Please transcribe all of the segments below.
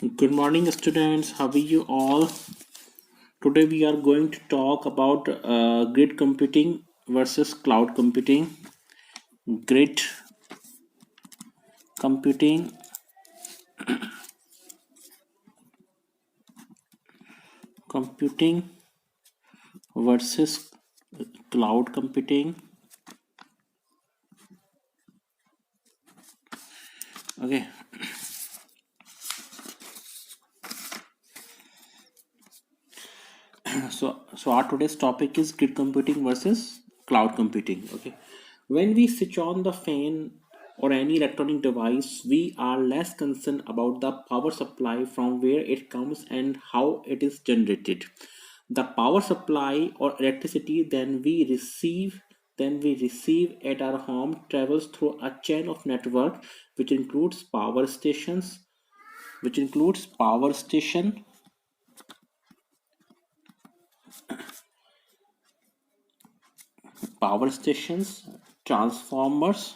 Good morning, students. How are you all? Today we are going to talk about grid computing versus cloud computing. Grid computing, computing versus cloud computing. Okay, so our today's topic is grid computing versus cloud computing. Okay, when we switch on the fan or any electronic device, we are less concerned about the power supply from where it comes and how it is generated. The power supply or electricity then we receive at our home travels through a chain of network which includes power station, power stations, transformers,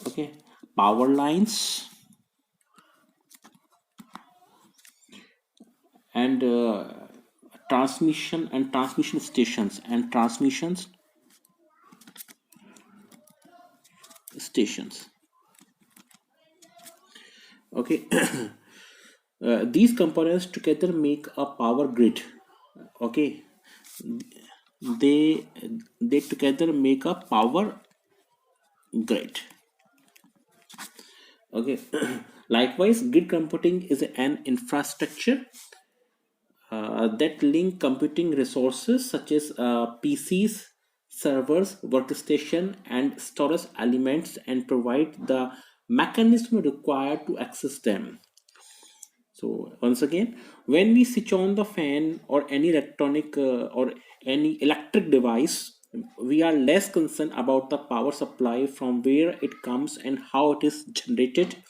okay, power lines, and transmission stations and transmissions stations. Okay, these components together make a power grid. Okay, they they together make a power grid. Okay, likewise, grid computing is an infrastructure that link computing resources such as PCs, servers, workstation, and storage elements and provide the mechanism required to access them. So once again, when we switch on the fan or any electronic or any electric device, we are less concerned about the power supply from where it comes and how it is generated.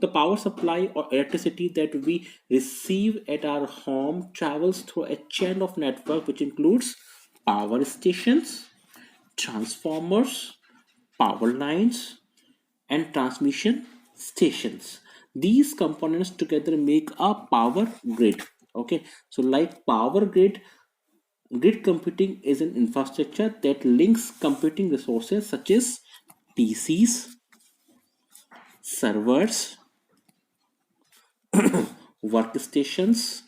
The power supply or electricity that we receive at our home travels through a chain of network which includes power stations, transformers, power lines, and transmission stations. These components together make a power grid. Okay, so like power grid computing is an infrastructure that links computing resources such as PCs, servers, workstations,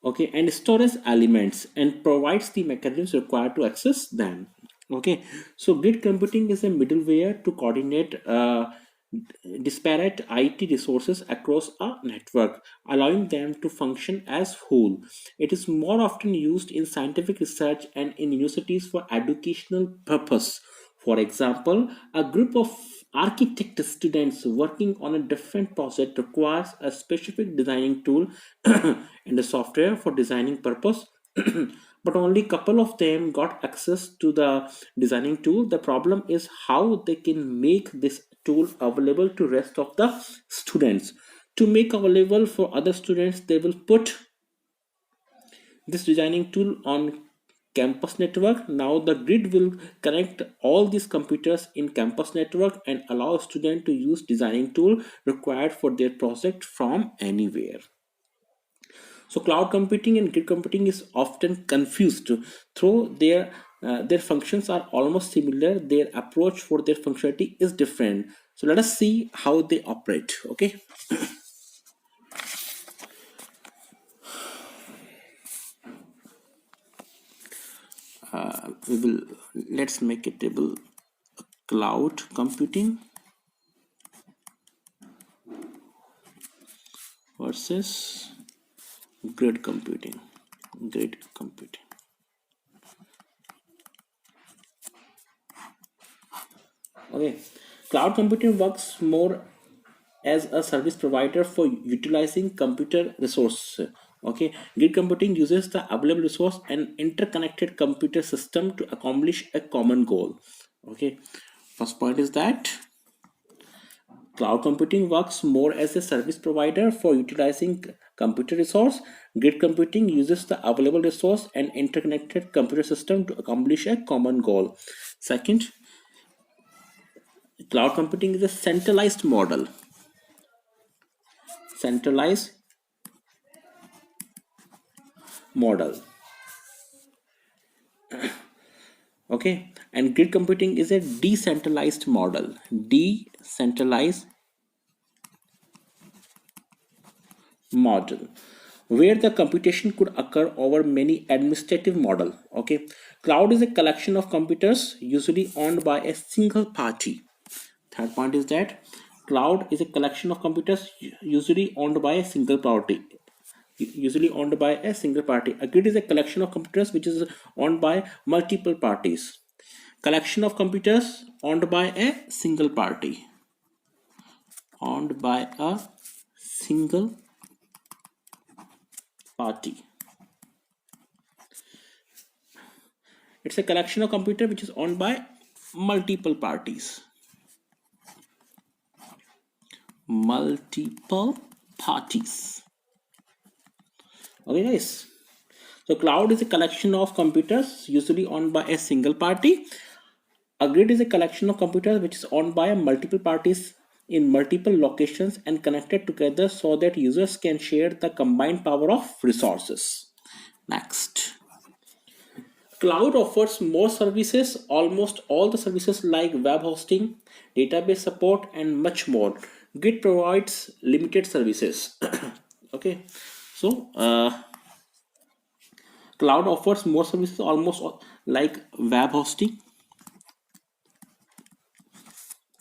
okay, and storage elements and provides the mechanisms required to access them. Okay, so grid computing is a middleware to coordinate disparate IT resources across a network, allowing them to function as whole. It is more often used in scientific research and in universities for educational purpose. For example, a group of architect students working on a different project requires a specific designing tool and a software for designing purpose. But only couple of them got access to the designing tool. The problem is how they can make this tool available to rest of the students. To make available for other students, they will put this designing tool on campus network. Now the grid will connect all these computers in campus network and allow students to use designing tool required for their project from anywhere. So cloud computing and grid computing is often confused, though their functions are almost similar. Their approach for their functionality is different. So let us see how they operate. Okay, we will let's make a table: cloud computing versus grid computing. Grid computing. Okay, cloud computing works more as a service provider for utilizing computer resources. Okay, grid computing uses the available resource and interconnected computer system to accomplish a common goal. Okay, first point is that Cloud computing works more as a service provider for utilizing computer resource. Grid computing uses the available resource and interconnected computer system to accomplish a common goal. Second, cloud computing is a centralized model. Centralized model. Okay, and grid computing is a decentralized model. Decentralized model where the computation could occur over many administrative model. Okay, cloud is a collection of computers usually owned by a single party. Third point is that cloud is a collection of computers usually owned by a single party. Usually owned by a single party. A grid is a collection of computers which is owned by multiple parties. Collection of computers owned by a single party. Owned by a single party. It's a collection of computer which is owned by multiple parties. Multiple parties. Okay, guys. So cloud is a collection of computers usually owned by a single party. A grid is a collection of computers which is owned by multiple parties in multiple locations and connected together so that users can share the combined power of resources. Next. Cloud offers more services, almost all the services like web hosting, database support, and much more. Git provides limited services. Okay, so cloud offers more services, almost like web hosting.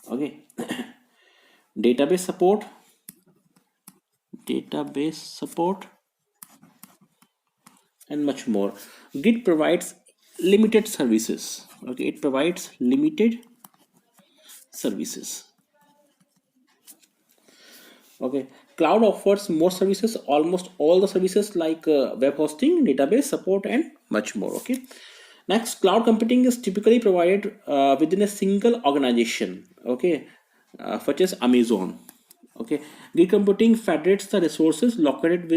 Okay, database support, database support, and much more. Git provides limited services. Okay, it provides limited services. Okay, cloud offers more services, almost all the services like web hosting, database support, and much more. Okay, next, cloud computing is typically provided within a single organization. Okay, such as Amazon. Okay, grid computing federates the resources located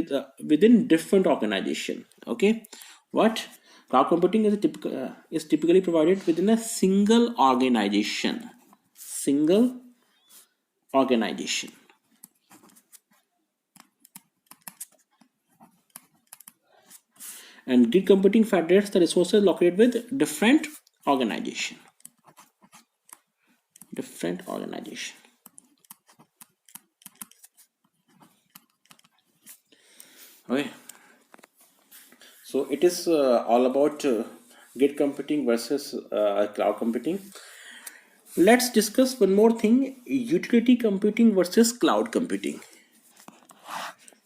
within different organization. Okay, what cloud computing is typically provided within a single organization. Single organization. And grid computing federates the resources located with organization different organization. Okay, so it is all about grid computing versus cloud computing. Let's discuss one more thing: utility computing versus cloud computing.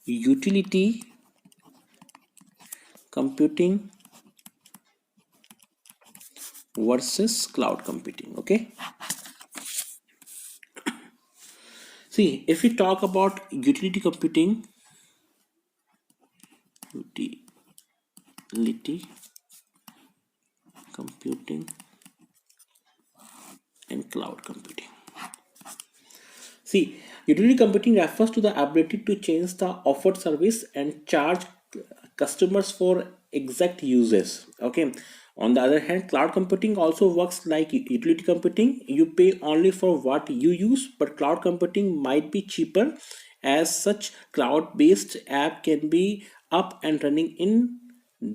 Utility computing versus cloud computing. Okay, see, if we talk about utility computing, utility computing and cloud computing. See, utility computing refers to the ability to change the offered service and charge customers for exact uses. Okay. On the other hand, cloud computing also works like utility computing. You pay only for what you use, but cloud computing might be cheaper. As such, cloud-based app can be up and running in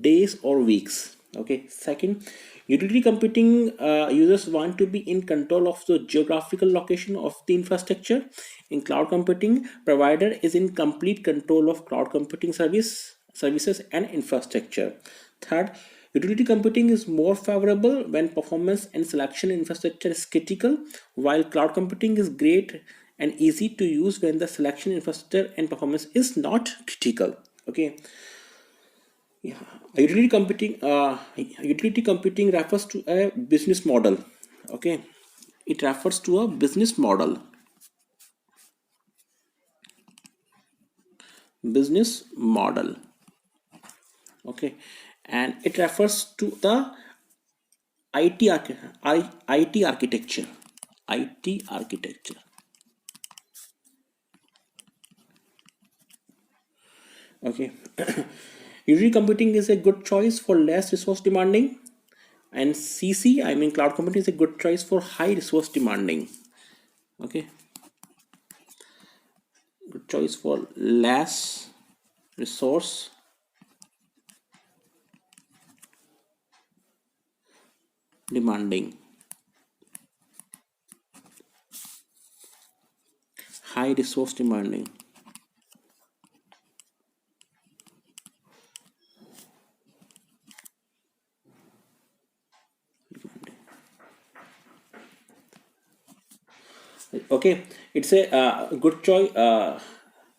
days or weeks. Okay, second, utility computing users want to be in control of the geographical location of the infrastructure. In cloud computing, provider is in complete control of cloud computing services and infrastructure. Third, utility computing is more favorable when performance and selection infrastructure is critical, while cloud computing is great and easy to use when the selection infrastructure and performance is not critical. Okay, yeah. Utility computing refers to a business model. Okay, it refers to a business model. Business model. Okay, and it refers to the IT architecture. IT architecture. Okay. Usually computing is a good choice for less resource demanding, and CC, I mean cloud computing, is a good choice for high resource demanding. Okay, good choice for less resource demanding, high resource demanding. Okay, it's a good choice.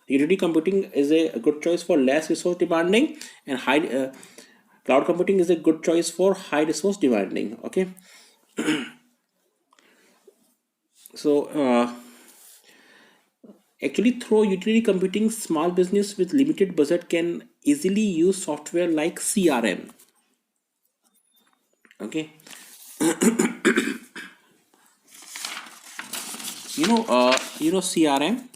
Utility computing is a good choice for less resource demanding, and high cloud computing is a good choice for high resource demanding. Okay, so actually, through utility computing, small business with limited budget can easily use software like CRM. Okay, CRM.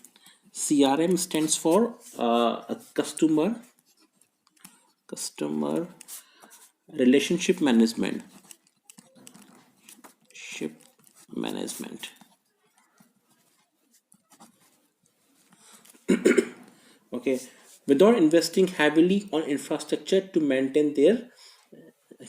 CRM stands for a customer relationship management. Ship management. Okay, without investing heavily on infrastructure to maintain their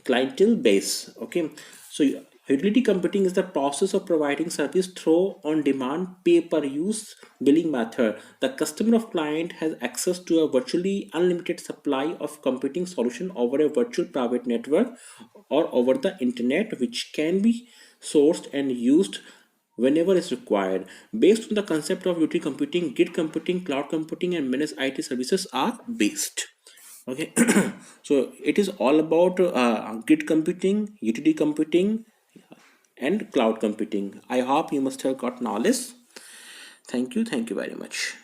clientele base. Okay, so utility computing is the process of providing service through on demand pay per use billing method. The customer of client has access to a virtually unlimited supply of computing solution over a virtual private network or over the internet, which can be sourced and used whenever is required. Based on the concept of utility computing, grid computing, cloud computing, and managed IT services are based. Okay, so it is all about grid computing, utility computing, and cloud computing. I hope you must have got knowledge. Thank you very much.